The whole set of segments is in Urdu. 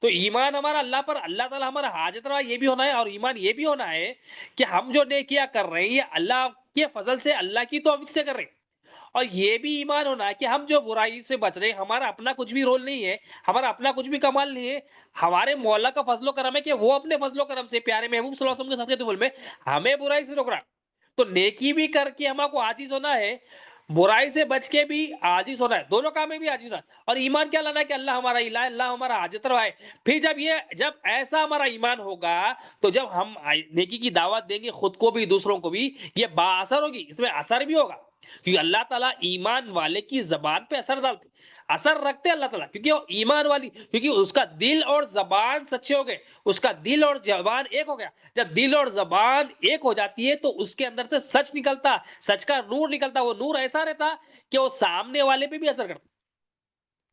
تو ایمان ہمارا اللہ پر، اللہ تعالیٰ ہمارا حاجت روا یہ بھی ہونا ہے، اور ایمان یہ بھی ہونا ہے کہ ہم جو نیکیاں کر رہے ہیں یہ اللہ کے فضل سے، اللہ کی توفیق سے کر رہے ہیں۔ اور یہ بھی ایمان ہونا ہے کہ ہم جو برائی سے بچ رہے ہیں، ہمارا اپنا کچھ بھی رول نہیں ہے، ہمارا اپنا کچھ بھی کمال نہیں ہے، ہمارے مولا کا فضل و کرم ہے کہ وہ اپنے فضل و کرم سے پیارے محبوب صلی اللہ علیہ وسلم کے صدقے طول میں ہمیں برائی سے روک رہا ہے۔ تو نیکی بھی کر کے ہم کو عاجز ہونا ہے، برائی سے بچ کے بھی عاجز ہونا ہے، دونوں کام میں بھی عاجز ہونا ہے۔ اور ایمان کیا لانا ہے کہ اللہ ہمارا الہ ہے، اللہ ہمارا حاجت روا ہے۔ پھر جب ایسا ہمارا ایمان ہوگا تو جب ہم نیکی کی دعوت دیں گے خود کو بھی دوسروں کو بھی، یہ با اثر ہوگی، اس میں اثر بھی ہوگا، کیونکہ اللہ تعالیٰ ایمان والے کی زبان پہ اثر ڈالتے، اثر رکھتے اللہ تعالیٰ، کیونکہ وہ ایمان والی، کیونکہ اس کا دل اور زبان سچے ہو گئے، اس کا دل اور زبان ایک ہو گیا۔ جب دل اور زبان ایک ہو جاتی ہے تو اس کے اندر سے سچ نکلتا، سچ کا نور نکلتا، وہ نور ایسا رہتا کہ وہ سامنے والے پہ بھی اثر کرتا۔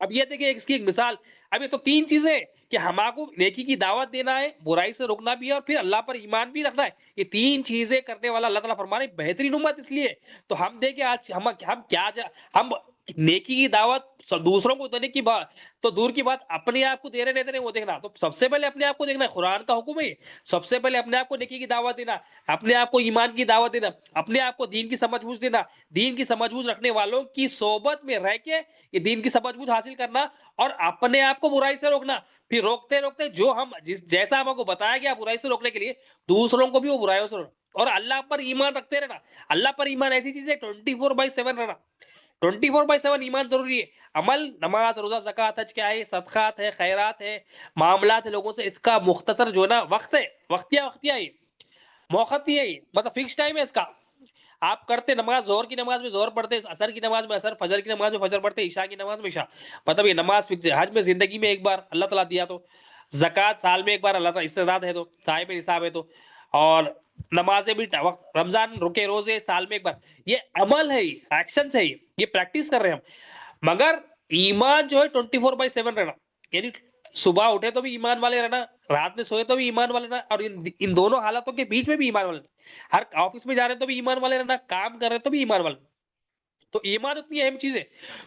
اب یہ دیکھیں اس کی ایک مثال، اب یہ تو تین چیزیں کہ ہم کو نیکی کی دعوت دینا ہے، برائی سے روکنا بھی ہے، اور پھر اللہ پر ایمان بھی رکھنا ہے۔ یہ تین چیزیں کرنے والا اللہ تعالیٰ فرما رہے ہیں بہترین امت اس لیے۔ تو ہم دیکھیں آج ہم کیا ہم نیکی کی دعوت دوسروں کو دینے کی بات تو دور کی بات، اپنے آپ کو دے رہے نہیں دے رہے وہ دیکھنا۔ تو سب سے پہلے اپنے آپ کو دیکھنا ہے، قرآن کا حکم ہے یہ، سب سے پہلے اپنے آپ کو نیکی کی دعوت دینا، اپنے آپ کو ایمان کی دعوت دینا، اپنے آپ کو دین کی سمجھ بوجھ دینا، دین کی سمجھ بوجھ رکھنے والوں کی صحبت میں رہ کے یہ دین کی سمجھ بوجھ حاصل کرنا، اور اپنے آپ کو برائی سے روکنا۔ پھر روکتے روکتے جو ہم جیسا ہم کو بتایا گیا برائی سے روکنے کے لیے، دوسروں کو بھی وہ برائیوں سے روکنا، اور اللہ پر ایمان رکھتے رہنا۔ اللہ پر ایمان ایسی چیز ہے 24/7 رہنا، 24/7 ایمان ضروری ہے۔ عمل، نماز، روزہ، زکوٰۃ، حج کیا ہے؟ صدقات ہے، خیرات ہے، معاملات ہے لوگوں سے، اس کا مختصر جو ہے نا وقت ہے، وقتیہ ہے، موقت ہی ہے یہ، مطلب فکس ٹائم ہے اس کا۔ آپ کرتے نماز، ظہر کی نماز میں ظہر پڑھتے، عصر کی نماز میں عصر، فجر کی نماز میں فجر پڑھتے، عشاء کی نماز میں عشاء، مطلب یہ نماز فکس ہے۔ حج میں زندگی میں ایک بار اللہ تعالیٰ دیا تو، زکوٰۃ سال میں ایک بار اللہ تعالیٰ استعداد ہے تو، صاحب نصاب ہے تو، اور نمازیں بھی وقت، رمضان رکے روزے سال میں ایک بار، یہ عمل ہے، یہ ایکشن ہے، یہ پریکٹس کر رہے ہیں ہم۔ مگر ایمان جو ہے 24/7 رہنا، یعنی صبح اٹھے تو بھی ایمان والے رہنا، رات میں سوئے تو بھی ایمان والے رہنا، اور ان دونوں حالتوں کے بیچ میں بھی ایمان والے رہنا، ہر آفس میں جا رہے ہیں تو بھی ایمان والے رہنا، کام کر رہے ہیں تو بھی ایمان والے رہنا۔ تو ایمان اتنی اہم چیز ہے۔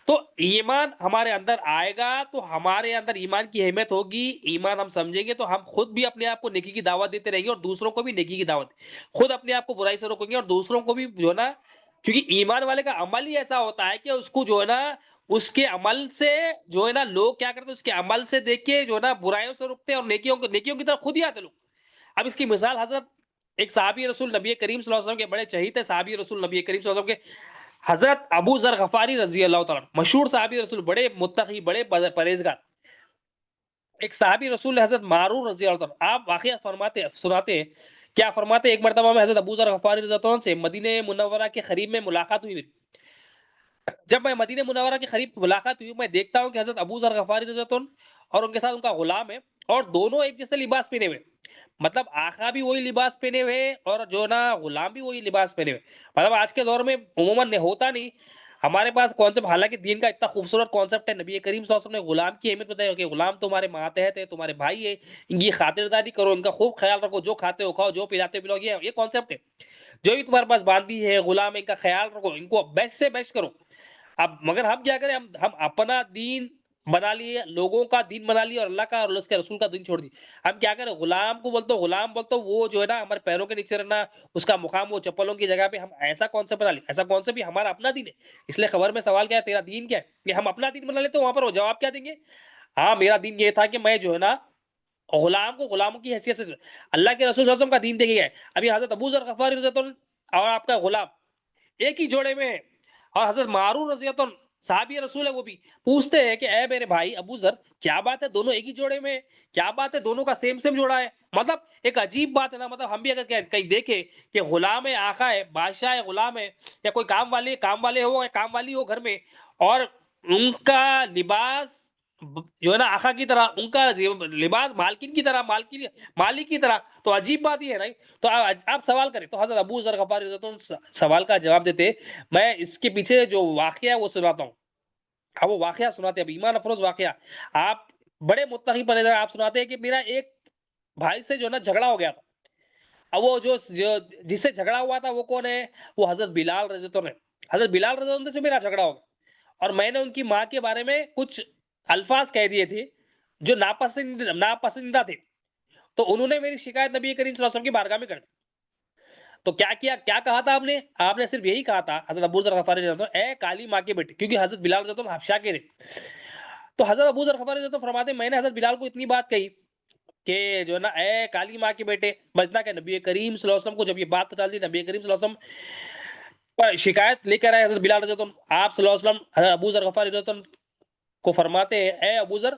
تو ایمان ہمارے اندر آئے گا تو ہمارے اندر ایمان کی اہمیت ہوگی، ایمان ہم سمجھیں گے تو ہم خود بھی اپنے آپ کو نیکی کی دعوت دیتے رہیں گے، اور دوسروں کو بھی نیکی کی دعوت، خود اپنے آپ کو برائی سے روکیں گے اور دوسروں کو بھی جو ہے نا، کیونکہ ایمان والے کا عمل ہی ایسا ہوتا ہے کہ اس کو جو ہے نا، اس کے عمل سے جو ہے نا لوگ کیا کرتے ہیں، اس کے عمل سے دیکھ کے جو ہے نا برائیوں سے روکتے ہیں، اور نیکیوں کی طرف خود ہی آتے لوگ۔ اب اس کی مثال حضرت ایک صحابی رسول نبی کریم صلی اللہ علیہ وسلم کے بڑے چہیتے صحابی رسول نبی کریم صلی اللہ علیہ وسلم کے حضرت ابو ذر غفاری رضی اللہ تعالیٰ عنہ، مشہور صحابی رسول، بڑے متقی، بڑے پرہیزگار، ایک صحابی رسول حضرت معرور رضی اللہ تعالیٰ، آپ واقعہ سناتے ہیں، کیا فرماتے ہیں، ایک مرتبہ میں حضرت ابو ذر غفاری رضی اللہ عنہ سے مدینہ منورہ کے قریب میں ملاقات ہوئی میری۔ جب میں مدینہ منورہ کے قریب ملاقات ہوئی، میں دیکھتا ہوں کہ حضرت ابو ذر غفاری رضی اللہ عنہ اور ان کے ساتھ ان کا غلام ہے، اور دونوں ایک جیسے لباس پہنے ہوئے، مطلب آقا بھی وہی لباس پہنے ہوئے اور جو نا غلام بھی وہی لباس پہنے ہوئے۔ مطلب آج کے دور میں عموماً ہوتا نہیں ہمارے پاس کانسیپٹ، حالانکہ دین کا اتنا خوبصورت کانسیپٹ ہے، نبی کریم صلی اللہ علیہ وسلم نے غلام کی اہمیت بتائی کہ غلام تمہارے ماتحت ہے، تمہارے بھائی ہے، ان کی خاطرداری کرو، ان کا خوب خیال رکھو، جو کھاتے ہو کھاؤ، جو پلاتے پلاؤ، یہ کانسیپٹ ہے۔ جو بھی تمہارے پاس باندھی ہے، غلام ہے، ان کا خیال رکھو، ان کو بیسٹ سے بیسٹ کرو۔ اب مگر ہم کیا کریں، ہم اپنا دین بنا لیے، لوگوں کا دین بنا لیے، اور اللہ کا اور اس کے رسول کا دین چھوڑ دی۔ ہم کیا کریں، غلام کو بولتے غلام بولتے وہ جو ہے نا ہمارے پیروں کے نیچے رہنا، اس کا مقام وہ چپلوں کی جگہ پہ، ہم ایسا کانسیپٹ بنا لیں، ایسا کانسیپٹ بھی ہمارا اپنا دین ہے۔ اس لیے خبر میں سوال کیا ہے، تیرا دین کیا ہے، کہ ہم اپنا دین بنا لیتے ہیں، وہاں پر وہ جواب کیا دیں گے، ہاں میرا دین یہ تھا کہ میں جو ہے نا غلام کو غلاموں کی حیثیت سے، اللہ کے رسول صلی اللہ علیہ وسلم کا دین دیکھے گئے۔ ابھی حضرت ابو ذر غفاری رضی اللہ عنہ اور آپ کا غلام ایک ہی جوڑے میں ہے، اور حضرت معرور رضی اللہ عنہ صحابی رسول ہے، وہ بھی پوچھتے ہیں کہ اے میرے بھائی ابو ذر، کیا بات ہے دونوں ایک ہی جوڑے میں ہیں؟ کیا بات ہے دونوں کا سیم سیم جوڑا ہے؟ مطلب ایک عجیب بات ہے نا، مطلب ہم بھی اگر کہیں دیکھیں کہ غلام ہے، آقا ہے، بادشاہ ہے، غلام ہے، یا کوئی کام والے ہو یا کام والی ہو گھر میں، اور ان کا لباس جو ہے نا آقا کی طرح، ان کا لباس مالکین کی طرح، مالک کی طرح، تو عجیب بات یہ ہے نا۔ تو آپ سوال کریں، تو حضرت ابو ذر غفاری رضی اللہ عنہ سوال کا جواب دیتے، میں اس کے پیچھے جو واقعہ ہے وہ سناتا ہوں۔ اب وہ واقعہ سناتے ہیں، اب ایمان افروز واقعہ، آپ بڑے متقی پرہیزگار، آپ سناتے ہیں کہ میرا ایک بھائی سے جو ہے نا جھگڑا ہو گیا تھا۔ اب وہ جس سے جھگڑا ہوا تھا وہ کون ہے، وہ حضرت بلال رضی اللہ عنہ ہے۔ حضرت بلال رضی اللہ عنہ سے میرا جھگڑا ہو گیا، اور میں نے ان کی ماں کے بارے میں کچھ الفاظ کہہ دیے تھے، جو ناپسندیدہ تھے، تو انہوں نے میری شکایت نبی کریم صلی اللہ علیہ وسلم کی بارگاہ میں کر دی۔ تو کیا کیا، کیا کہا تھا آپ نے؟ آپ نے صرف یہی کہا تھا حضرت ابو ذر غفاری رضی اللہ عنہ، اے کالی ماں کے بیٹے، کیونکہ حضرت بلال رضی اللہ عنہ حبشہ کے رہے۔ تو حضرت ابو ذر غفاری رضی اللہ عنہ فرماتے ہیں میں نے حضرت بلال کو اتنی بات کہی کہ جو ہے نا اے کالی ماں کے بیٹے، بچنا کہ نبی کریم صلی اللہ علیہ وسلم کو جب یہ بات پتا چلی، نبی کریم صلی اللہ علیہ وسلم پر شکایت لے کر آئے حضرت بلال رضی اللہ عنہ، آپ صلی اللہ علیہ وسلم حضرت ابو ذر غفاری رضی اللہ عنہ کو فرماتے ہیں اے ابو ذر،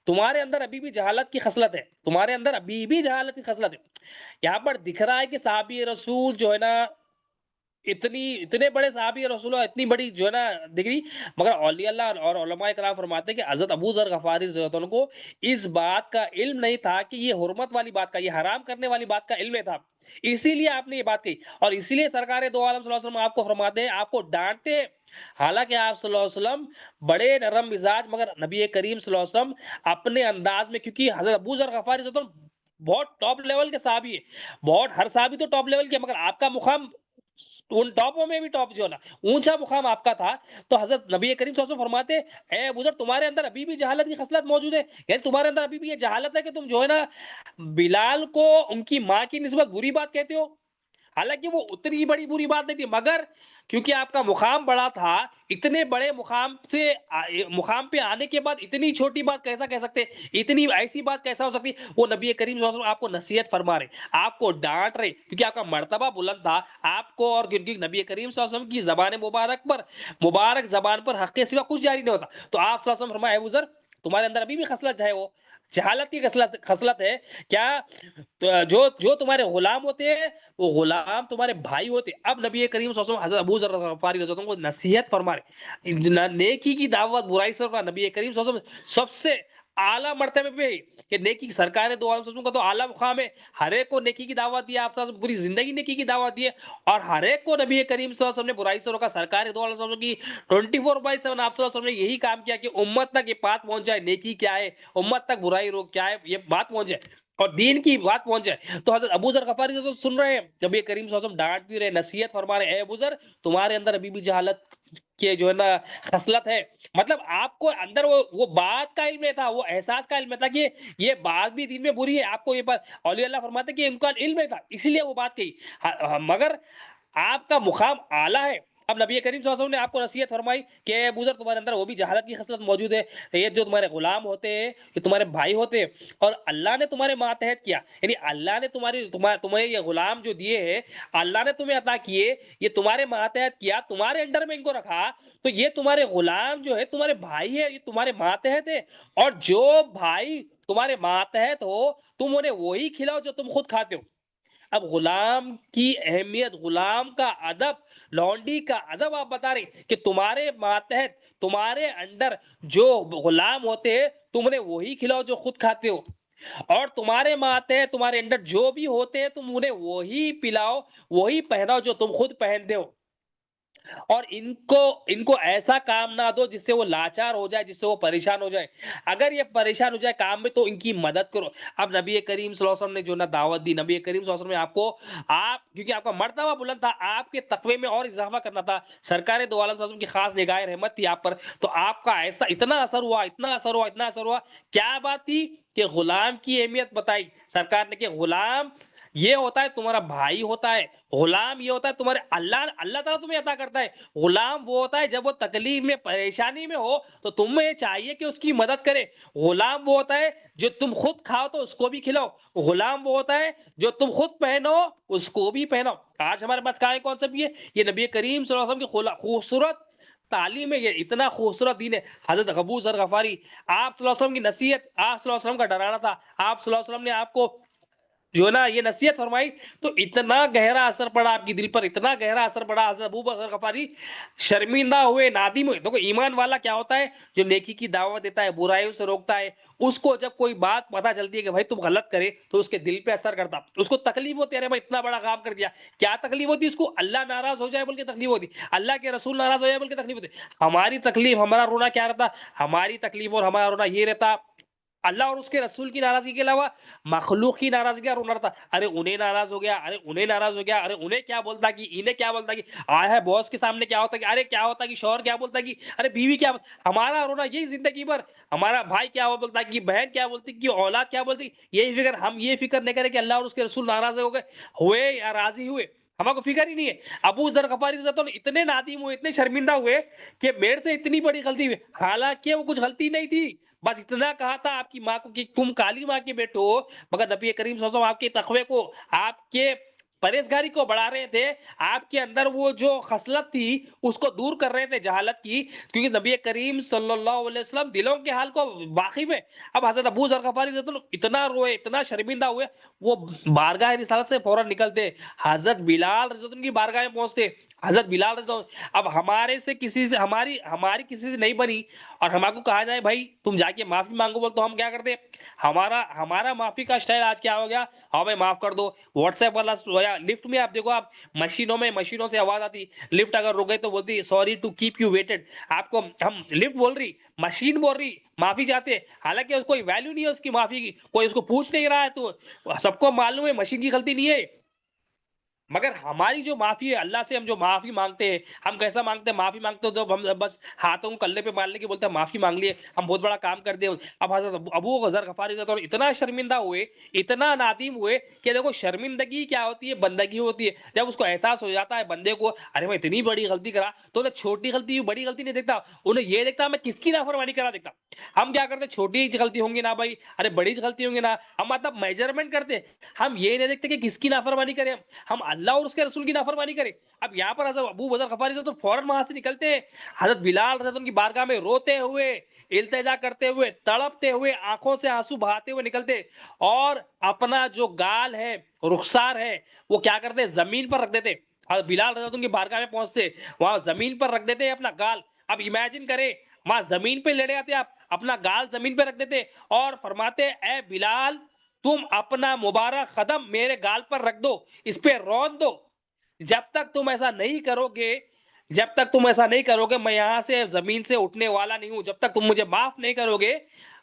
تمہارے اندر ابھی بھی جہالت کی خصلت ہے، تمہارے اندر ابھی بھی جہالت کی خصلت ہے۔ یہاں پر دکھ رہا ہے کہ صحابی رسول جو ہے نا اتنے بڑے صحابی رسول اللہ، اتنی بڑی جو ہے نا ڈگری، مگر اولیاء اللہ اور علماء کرام فرماتے ہیں کہ حضرت ابو ذر غفاری رضی اللہ عنہ کو اس بات کا علم نہیں تھا کہ یہ حرمت والی بات کا، یہ حرام کرنے والی بات کا علم نہیں تھا، اسی لیے آپ نے یہ بات کہی، اور اسی لیے سرکار دو عالم صلی اللہ علیہ وسلم آپ کو فرماتے ہیں، آپ کو ڈانٹتے ہیں، حالانکہ آپ صلی اللہ علیہ وسلم بڑے نرم مزاج، مگر نبی کریم صلی اللہ علیہ وسلم اپنے انداز میں، کیونکہ حضرت ابو ذر غفاری رضی اللہ عنہ بہت ٹاپ لیول کے صحابی ہے، بہت، ہر صحابی تو ٹاپ لیول کے، مگر آپ کا مقام ان ٹاپوں میں بھی ٹاپ جو ہے نا اونچا مقام آپ کا تھا۔ تو حضرت نبی کریم صلی اللہ علیہ وسلم فرماتے اے ابو ذر، تمہارے اندر ابھی بھی جہالت کی خصلت موجود ہے، یعنی تمہارے اندر ابھی بھی یہ جہالت ہے کہ تم جو ہے نا بلال کو ان کی ماں کی نسبت بری بات کہتے ہو، حالانکہ وہ اتنی بڑی بری بات نہیں تھی، مگر کیونکہ آپ کا مقام بڑا تھا، اتنے بڑے مقام سے مقام پہ آنے کے بعد اتنی چھوٹی بات کیسا کہہ سکتے، اتنی ایسی بات کیسا ہو سکتی؟ وہ نبی کریم صلی اللہ علیہ وسلم آپ کو نصیحت فرما رہے، آپ کو ڈانٹ رہے، کیونکہ آپ کا مرتبہ بلند تھا، آپ کو، اور کیونکہ نبی کریم صلی اللہ علیہ وسلم کی زبان مبارک پر، مبارک زبان پر حق کے سوا کچھ جاری نہیں ہوتا، تو آپ صلی اللہ علیہ وسلم فرمائے اے ابو ذر، تمہارے اندر ابھی بھی خصلت ہے، وہ جہالت کی خصلت ہے کیا؟ تو جو جو تمہارے غلام ہوتے ہیں وہ غلام تمہارے بھائی ہوتے ہیں۔ اب نبی کریم صلی اللہ علیہ وسلم حضرت ابو ذر غفاری رضی اللہ عنہ کو نصیحت فرما رہے، نیکی کی دعوت برائی سے روکنا، نبی کریم صلی اللہ علیہ وسلم سب سے اعلیٰ مرتبے پہ کہ نیکی سرکار دو عالم کا تو اعلیٰ مقام ہے، ہر ایک کو نیکی کی دعوت دی، آپ صلی اللہ علیہ وسلم پوری زندگی نیکی کی دعوت دی ہے، اور ہر ایک کو نبی کریم صلی اللہ علیہ وسلم نے برائی سے روکا، سرکار دو عالم کی 24/7 آپ صلی اللہ علیہ وسلم نے یہی کام کیا کہ امت تک یہ بات پہنچ جائے نیکی کیا ہے، امت تک برائی روک کیا ہے، یہ بات پہنچ جائے اور دین کی بات پہنچ جائے۔ تو حضرت ابو ذر غفاری تو سن رہے ہیں، نبی کریم صلی اللہ علیہ وسلم ڈانٹ بھی رہے، نصیحت فرما رہے، اے ابو ذر، تمہارے اندر ابھی بھی جہالت کے جو ہے نا خصلت ہے، مطلب آپ کو اندر وہ بات کا علم نہیں تھا، وہ احساس کا علم تھا کہ یہ بات بھی دین میں بری ہے، آپ کو یہ بات اولیاء اللہ فرماتے ہیں کہ ان کا علم نہیں تھا، اسی لیے وہ بات کہی، مگر آپ کا مقام اعلیٰ ہے۔ اب نبی کریم صلی اللہ علیہ وسلم نے آپ کو نصیحت فرمائی کہ اے ابو ذر، تمہارے اندر وہ بھی جہالت کی خصلت موجود ہے، یہ جو تمہارے غلام ہوتے ہیں، یہ تمہارے بھائی ہوتے ہیں، اور اللہ نے تمہارے ماتحت کیا، یعنی اللہ نے تمہیں یہ غلام جو دیے ہیں، اللہ نے تمہیں عطا کیے، یہ تمہارے ماتحت کیا، تمہارے انڈر میں ان کو رکھا، تو یہ تمہارے غلام جو ہے تمہارے بھائی ہے، یہ تمہارے ماتحت ہے، اور جو بھائی تمہارے ماتحت ہو تم انہیں وہی کھلاؤ جو تم خود کھاتے ہو۔ اب غلام کی اہمیت، غلام کا ادب، لونڈی کا ادب آپ بتا رہے کہ تمہارے ماتحت، تمہارے انڈر جو غلام ہوتے ہیں تم انہیں وہی کھلاؤ جو خود کھاتے ہو، اور تمہارے ماتحت، تمہارے انڈر جو بھی ہوتے ہیں تم انہیں وہی پلاؤ، وہی پہناؤ جو تم خود پہنتے ہو، اور ان کو ایسا کام نہ دو جس سے وہ لاچار ہو جائے، جس سے وہ پریشان ہو جائے، اگر یہ پریشان ہو جائے کام میں تو ان کی مدد کرو۔ اب نبی کریم صلی اللہ علیہ وسلم نے جو نا دعوت دی، نبی کریم صلی اللہ علیہ وسلم نے آپ کو، کیونکہ آپ کا مرتبہ بلند تھا، آپ کے تقوی میں اور اضافہ کرنا تھا، سرکار دو عالم صلی اللہ علیہ وسلم کی خاص نگاہ رحمت تھی آپ پر، تو آپ کا ایسا اتنا اثر ہوا، اتنا اثر ہوا، اتنا اثر ہوا، کیا بات تھی کہ غلام کی اہمیت بتائی سرکار نے کہ غلام یہ ہوتا ہے تمہارا بھائی ہوتا ہے، غلام یہ ہوتا ہے تمہارے، اللہ تعالیٰ تمہیں عطا کرتا ہے، غلام وہ ہوتا ہے جب وہ تکلیف میں، پریشانی میں ہو تو تمہیں چاہیے کہ اس کی مدد کرے، غلام وہ ہوتا ہے جو تم خود کھاؤ تو اس کو بھی کھلاؤ، غلام وہ ہوتا ہے جو تم خود پہنو اس کو بھی پہناؤ۔ آج ہمارے پاس کیا کانسیپٹ یہ نبی کریم صلی اللہ علیہ وسلم کی خوبصورت تعلیم ہے، یہ اتنا خوبصورت دین ہے۔ حضرت ابو ذر غفاری، آپ صلی اللہ علیہ وسلم کی نصیحت، آپ صلی اللہ علیہ وسلم کا ڈرانا تھا، آپ صلی اللہ علیہ وسلم نے آپ کو جو ہے نا یہ نصیحت فرمائی، تو اتنا گہرا اثر پڑا آپ کی دل پر، اتنا گہرا اثر پڑا، حضرت ابو بکر غفاری شرمندہ ہوئے، نادم ہوئے۔ دیکھو ایمان والا کیا ہوتا ہے؟ جو نیکی کی دعوت دیتا ہے، برائیوں سے روکتا ہے، اس کو جب کوئی بات پتہ چلتی ہے کہ بھائی تم غلط کرے تو اس کے دل پہ اثر کرتا، اس کو تکلیف ہوتی ہے، ارے بھائی اتنا بڑا کام کر دیا، کیا تکلیف ہوتی ہے اس کو؟ اللہ ناراض ہو جائے بول کے تکلیف ہوتی، اللہ کے رسول ناراض ہو جائے بول کے تکلیف ہوتی۔ ہماری تکلیف، ہمارا رونا کیا رہتا؟ ہماری تکلیف اور ہمارا رونا یہ رہتا اللہ اور اس کے رسول کی ناراضگی کے علاوہ مخلوق کی ناراضگی اور رہتا، ارے انہیں ناراض ہو گیا، ارے انہیں ناراض ہو گیا، ارے انہیں کیا بولتا کہ انہیں کیا بولتا کہ آیا ہے باس کے سامنے کیا ہوتا کہ ارے کیا ہوتا کہ شوہر کیا بولتا کہ ارے بیوی کیا ہمارا رونا یہی زندگی بھر، ہمارا بھائی کیا بولتا کہ بہن کیا بولتی کہ اولاد کیا بولتی، یہی فکر ہم یہ فکر نہیں کریں کہ اللہ اور اس کے رسول ناراض ہو گئے ہوئے یا راضی ہوئے، ہمارا کو فکر ہی نہیں ہے۔ ابو ذر غفاری رضی اللہ عنہ اتنے نادم ہوئے، اتنے شرمندہ ہوئے کہ میرے سے اتنی بڑی غلطی ہوئی، حالانکہ وہ کچھ غلطی نہیں تھی، بس اتنا کہا تھا آپ کی ماں کو کہ تم کالی ماں کے بیٹے ہو، مگر نبی کریم صلی اللہ علیہ وسلم آپ کے تقوی کو، آپ کے پرہیزگاری کو بڑھا رہے تھے، آپ کے اندر وہ جو خصلت تھی اس کو دور کر رہے تھے جہالت کی، کیونکہ نبی کریم صلی اللہ علیہ وسلم دلوں کے حال کو واقف ہے۔ اب حضرت ابو ذر غفاری رضی اللہ عنہ اتنا روئے، اتنا شرمندہ ہوئے، وہ بارگاہ رسالت سے فوراً نکلتے، حضرت بلال رضی اللہ عنہ کی بارگاہ میں پہنچتے، حضرت بلال رضی اللہ عنہ اب ہمارے سے کسی سے ہماری کسی سے نہیں بنی اور ہمارے کو کہا جائے بھائی تم جا کے معافی مانگو بول تو ہم کیا کرتے، ہمارا معافی کا اسٹائل آج کیا ہو گیا، ہاں بھائی معاف کر دو، واٹس ایپ والا لفٹ میں آپ دیکھو، آپ مشینوں سے آواز آتی، لفٹ اگر رک گئی تو بولتی sorry to keep you waited, آپ کو ہم لفٹ بول رہی، مشین بول رہی معافی چاہتے، حالانکہ اس کوئی ویلیو نہیں ہے اس کی معافی کی، کوئی اس کو پوچھ نہیں رہا ہے، تو سب کو معلوم ہے مشین کی غلطی نہیں ہے، مگر ہماری جو معافی ہے اللہ سے ہم جو معافی مانگتے ہیں، ہم کیسا مانگتے ہیں، معافی مانگتے ہو جب ہم بس ہاتھوں کو کلے پہ مارنے کے بولتے ہیں معافی مانگ لیے، ہم بہت بڑا کام کر دیں۔ اب حضرت ابو ذر غفاری رضی اللہ عنہ اتنا شرمندہ ہوئے، اتنا نادم ہوئے کہ دیکھو شرمندگی کیا ہوتی ہے، بندگی ہوتی ہے، جب اس کو احساس ہو جاتا ہے بندے کو ارے میں اتنی بڑی غلطی کرا، تو انہیں چھوٹی غلطی بڑی غلطی نہیں دیکھتا، انہیں یہ دیکھتا میں کس کی نافرمانی کرا دیکھتا۔ ہم کیا کرتے، چھوٹی غلطی ہوں گی نا بھائی، ارے بڑی غلطی ہوں گی نا، ہم مطلب میجرمنٹ کرتے، ہم یہ نہیں دیکھتے کہ کس کی نافرمانی کریں، ہم اللہ اور اس کے رسول کی نافرمانی کریں۔ اب یہاں پر حضرت ابو ذر غفاری تو فوراً وہاں سے نکلتے ہیں، حضرت بلال رضی اللہ عنہ کی بارگاہ میں روتے ہوئے، التجا کرتے ہوئے، تڑپتے ہوئے، آنکھوں سے آنسو بہاتے ہوئے نکلتے، اور اپنا جو گال ہے، رخسار ہے، وہ کیا کرتے زمین پر رکھ دیتے، حضرت بلال رضی اللہ عنہ کی بارگاہ میں پہنچتے، وہاں زمین پر رکھ دیتے اپنا گال۔ اب امیجن کریں وہاں زمین پہ لیٹے آتے، آپ اپنا گال زمین پہ رکھ دیتے اور فرماتے اے بلال تم اپنا مبارک قدم میرے گال پر رکھ دو، اس پہ رون دو، جب تک تم ایسا نہیں کرو گے، میں یہاں سے زمین سے اٹھنے والا نہیں ہوں، جب تک تم مجھے معاف نہیں کرو گے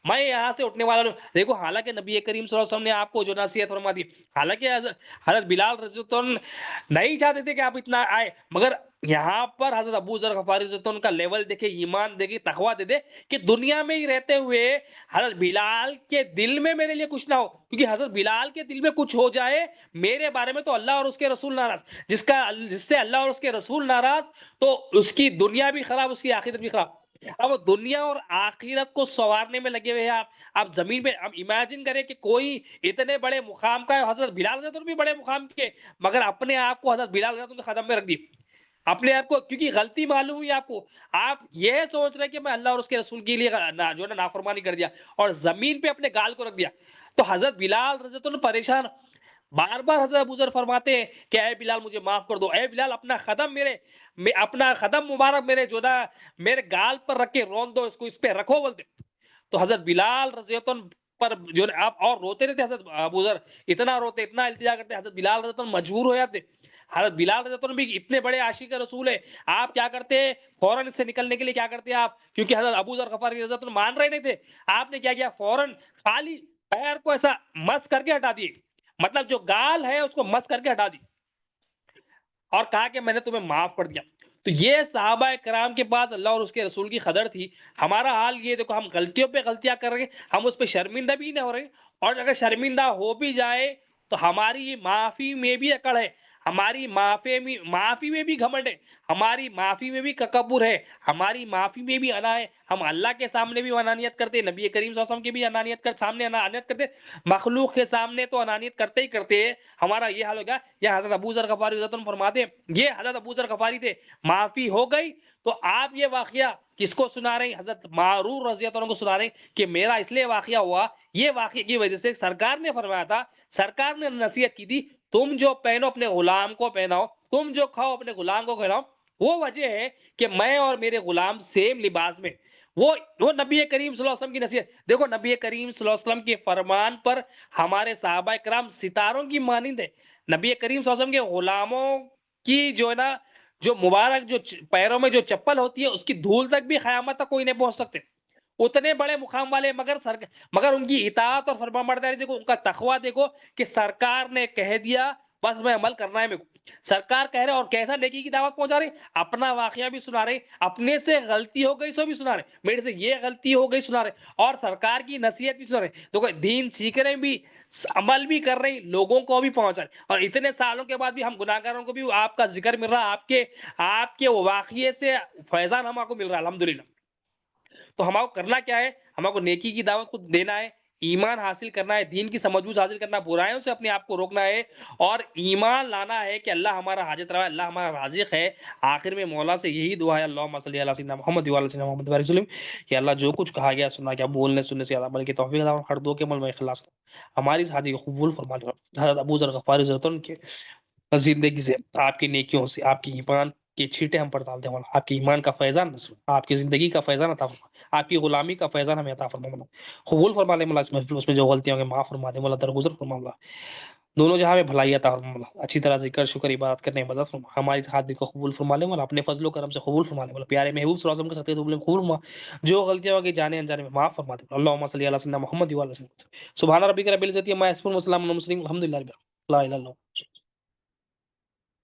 میں یہاں سے اٹھنے والا نہیں ہوں۔ دیکھو حالانکہ نبی کریم صلی اللہ علیہ وسلم نے آپ کو جو نصیحت فرما دی، حالانکہ حضرت بلال رضی اللہ عنہ نہیں چاہتے تھے کہ آپ اتنا آئے، مگر یہاں پر حضرت ابو ذر غفاری رضی اللہ عنہ کا لیول دیکھے، ایمان دیکھے، تقویٰ دے دے کہ دنیا میں ہی رہتے ہوئے حضرت بلال کے دل میں میرے لیے کچھ نہ ہو، کیونکہ حضرت بلال کے دل میں کچھ ہو جائے میرے بارے میں تو اللہ اور اس کے رسول ناراض، جس سے اللہ اور اس کے رسول ناراض تو اس کی دنیا بھی خراب، اس کی آخرت بھی خراب۔ اب دنیا اور آخرت کو سنوارنے میں لگے ہوئے ہیں آپ زمین پہ، اب امیجن کریں کہ کوئی اتنے بڑے مقام کا ہے، حضرت بلال رضی اللہ عنہ بھی بڑے مقام کے، مگر اپنے آپ کو حضرت بلال رضی اللہ عنہ کے قدم میں رکھ دی، اپنے آپ کو، کیونکہ غلطی معلوم ہوئی آپ کو، آپ یہ سوچ رہے کہ میں اللہ اور اس کے رسول کے لیے جو ہے نا نافرمانی کر دیا اور زمین پہ اپنے گال کو رکھ دیا، تو حضرت بلال رضی اللہ عنہ پریشان، بار بار حضرت ابو ذر فرماتے ہیں کہ اے بلال مجھے معاف کر دو، اے بلال اپنا قدم مبارک میرے جو نا میرے گال پر رکھ کے رون دو، اس پہ رکھو بولتے، تو حضرت بلال رضی اللہ عنہ پر جو آپ اور روتے رہتے، حضرت ابو ذر اتنا روتے، اتنا التجا کرتے، حضرت بلال رضی اللہ عنہ مجبور ہو جاتے، حضرت بلال رضی اللہ عنہ بھی اتنے بڑے عاشق رسول ہے، آپ کیا کرتے فوراً اس سے نکلنے کے لیے کیا کرتے آپ، کیونکہ حضرت ابو ذر غفاری رضی اللہ عنہ مان رہے نہیں تھے، آپ نے کیا کیا فوراً خالی پیر کو ایسا مس کر کے ہٹا دیے، مطلب جو گال ہے اس کو مس کر کے ہٹا دی اور کہا کہ میں نے تمہیں معاف کر دیا۔ تو یہ صحابہ کرام کے پاس اللہ اور اس کے رسول کی قدر تھی، ہمارا حال یہ دیکھو، ہم غلطیوں پہ غلطیاں کر رہے ہیں، ہم اس پہ شرمندہ بھی نہیں ہو رہے، اور اگر شرمندہ ہو بھی جائے تو ہماری معافی میں بھی اکڑ ہے، ہماری معافی میں بھی گھمنڈ ہے، ہماری معافی میں بھی تکبر ہے، ہماری معافی میں بھی انا ہے، ہم اللہ کے سامنے بھی انانیت کرتے، نبی کریم صلی اللہ علیہ وسلم کی بھی سامنے انانیت کرتے، مخلوق کے سامنے تو انانیت کرتے ہی کرتے ہیں، ہمارا یہ حال ہوگا۔ یہ حضرت ابو ذر غفاری رضی اللہ عنہ فرماتے ہیں، یہ حضرت ابو ذر غفاری تھے، معافی ہو گئی تو آپ یہ واقعہ کس کو سنا رہے ہیں، حضرت معرور رضی اللہ عنہ کو سنا رہے ہیں کہ میرا اس لیے واقعہ ہوا، یہ واقعے کی وجہ سے سرکار نے فرمایا تھا، سرکار نے نصیحت کی تھی، تم جو پہنو اپنے غلام کو پہناؤ، تم جو کھاؤ اپنے غلام کو کھلاؤ، وہ وجہ ہے کہ میں اور میرے غلام سیم لباس میں، وہ نبی کریم صلی اللہ علیہ وسلم کی نصیحت دیکھو، نبی کریم صلی اللہ علیہ وسلم کے فرمان پر ہمارے صحابہ کرام ستاروں کی مانند ہے، نبی کریم صلی اللہ علیہ وسلم کے غلاموں کی جو ہے نا جو مبارک جو پیروں میں جو چپل ہوتی ہے اس کی دھول تک بھی قیامت تک کوئی نہیں پہنچ سکتے، اتنے بڑے مقام والے، مگر ان کی اطاعت اور فرمانبرداری دیکھو، ان کا تقوی دیکھو کہ سرکار نے کہہ دیا بس میں عمل کرنا ہے میرے کو۔ سرکار کہہ رہے اور کیسا نیکی کی دعوت پہنچا رہے، اپنا واقعہ بھی سنا رہے، اپنے سے غلطی ہو گئی سو بھی سنا رہے، میرے سے یہ غلطی ہو گئی سنا رہے، اور سرکار کی نصیحت بھی سنا رہے، تو دین سیکھ رہے بھی، عمل بھی کر رہے، لوگوں کو بھی پہنچا رہے، اور اتنے سالوں کے بعد بھی ہم گناہگاروں کو بھی آپ کا ذکر مل رہا، آپ کے واقعے سے فیضان ہم کو مل رہا ہے الحمدللہ۔ تو ہمارا کو کرنا کیا ہے، ہمارا کو نیکی کی دعوت کو دینا ہے، ایمان حاصل کرنا ہے، دین کی سمجھ بوجھ حاصل کرنا، برائیوں سے اپنے آپ کو روکنا ہے، اور ایمان لانا ہے کہ اللہ ہمارا حاجت روا ہے، اللہ ہمارا رازق ہے۔ آخر میں مولا سے یہی دعا ہے، اللہم صلی علی سیدنا محمد وعلی سیدنا محمد وبارک وسلم، کہ اللہ جو کچھ کہا گیا سنا گیا، بولنے سننے سے عمل کی توفیق عطا فرما، ہر دو کے عمل میں اخلاص، ہماری اس حاجی کو قبول فرما لے۔ حضرت ابو ذر غفاری رضی اللہ عنہ کے زندگی سے، آپ کی نیکیوں سے، آپ کی ایمان کے چھیٹے ہم پر ڈال دیں مولا، آپ کی ایمان کا فیضان نصیب، آپ کی زندگی کا فیضان عطا فرما، آپ کی غلامی کا فیضان ہمیں عطا فرما مولا، قبول فرما لے مولا، اس محفل اس میں جو غلطیاں ہوں گے معاف فرما دے مولا، درگزر فرما مولا، دونوں جہاں میں بھلائی عطا فرما مولا، اچھی طرح ذکر شکر عبادت کرنے کی مدد فرما، ہماری حاضری کو قبول فرما لے مولا، اپنے فضل و کرم سے قبول فرما لے مولا، پیارے محبوب صلی اللہ علیہ وسلم کے ساتھ قبول فرما، جو غلطیاں ہوں گی جانے انجانے میں معاف فرما دے، اللہم صلی علی سیدنا محمد وعلی سبحان ربک رب العزت عما یصفون وسلام علی المرسلین الحمد للہ رب العالمین، لا الہ الا اللہ۔